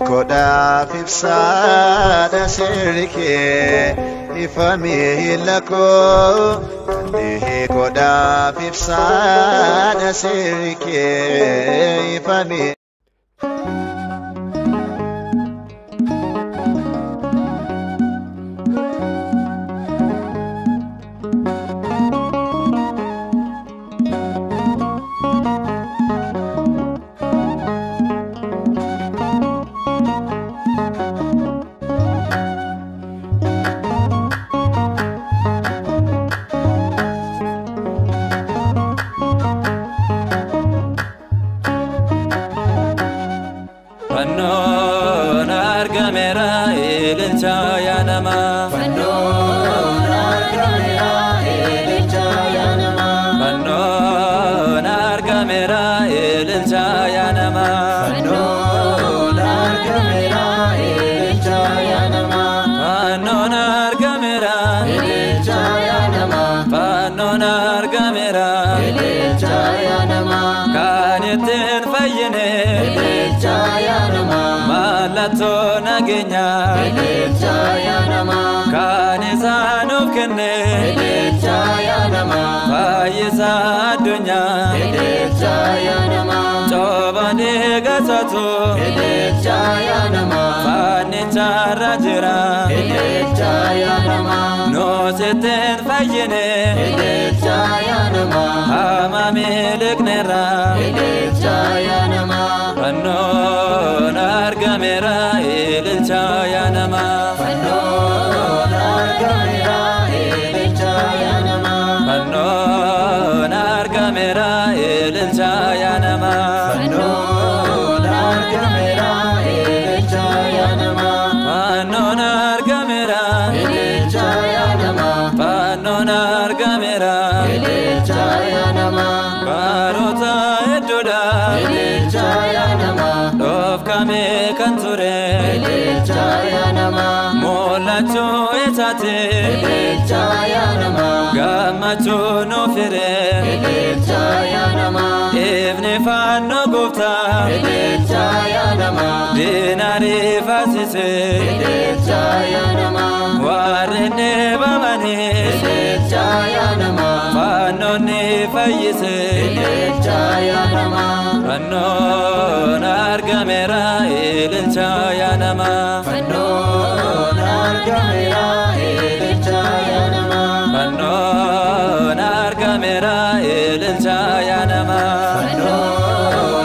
Koda fifsada sirke ifami lako koda fifsada sirke ifami no seten fayene ama melek nera fanno nargamera ilchayanama fanno nargamera ilchayanama fanno nargamera ilchayanama fanno nargamera ilchayanama fanno nargamera ilchayanama fanno nargamera ilchayanama barota edoda ilchayanama dofkame kanture ilchayanama molacho etate ilchayanama gamacho no fere ilchayanama evne fanno gofta ilchayanama dinari fasise ilchayanama warne bamane ilchayanama fanno ne fayise ilchayanama fanno nargamera ilchayanama fanno nargamera ilchayanama fanno nargamera ilchayanama fanno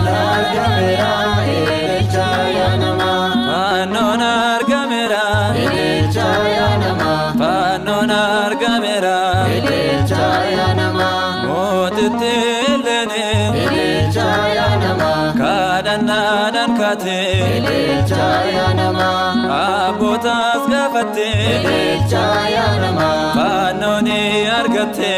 nargamera ilchayanama fanno nargamera ilchayanama fanno nargamera ilchayanama motitillene ilchayanama kadana dankate ilchayanama abotas gafate ilchayanama fanoni argate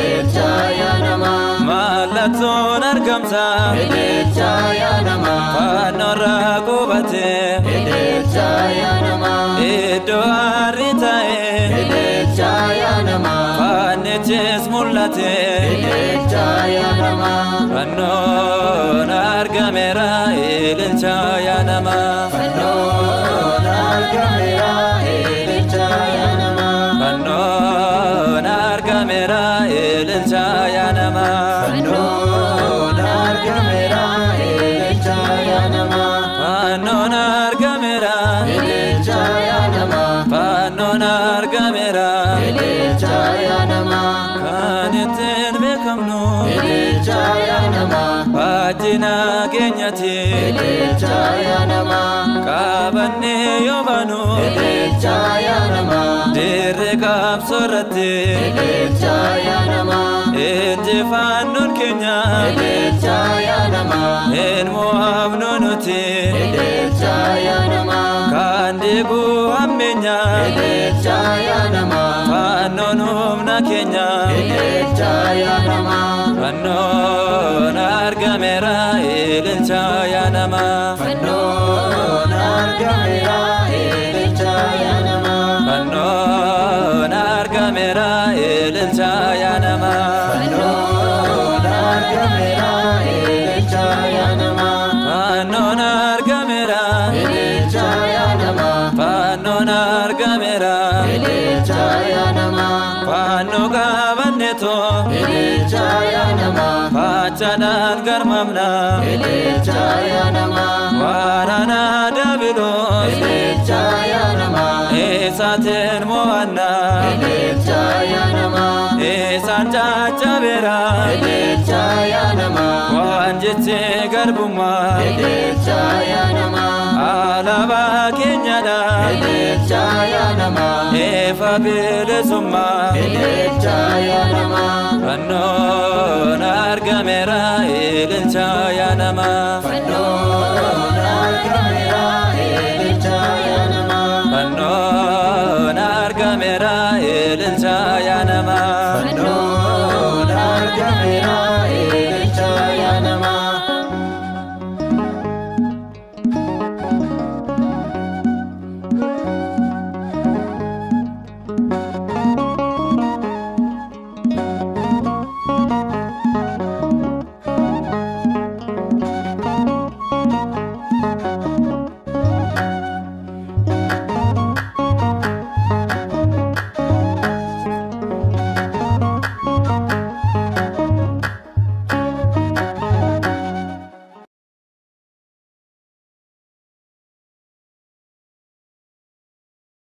ilchayanama malaton argamsa ilchayanama fanora gobate ilchayanama edo aritae ilchayanama faneches mulate ilchayanama fanno nargamera ilchayanama fanno nargamera ilchayanama fanno nargamera ilchayanama fanno nargamera ilchayanama fanno nargamera ilchayanama fanno nargamera ilchayanama kaniten bekamno ilchayanama bajina genyati ilchayanama kabane yobanu ilchayanama dirrekab sorate ilchayanama intifannun kenya ilchayanama en muamnunuti ilchayanama kandigu amenya ilchayanama fannunum na kenya ilchayanama fanno nargamera ilchayanama fanno nargamera ilchayanama fanno nargamera ilchayanama fanno nargamera ilchayanama fanno ililcha ya nama facadan garmamna ililcha ya nama warana dabilos ililcha ya nama esaten moanna ililcha ya nama esan cacabera ililcha ya nama wanjete garbuma ililcha ya nama alaba kenyada ililcha ya nama efa bilesumma ililcha ya nama fanno nargamera ililcha ya nama fanno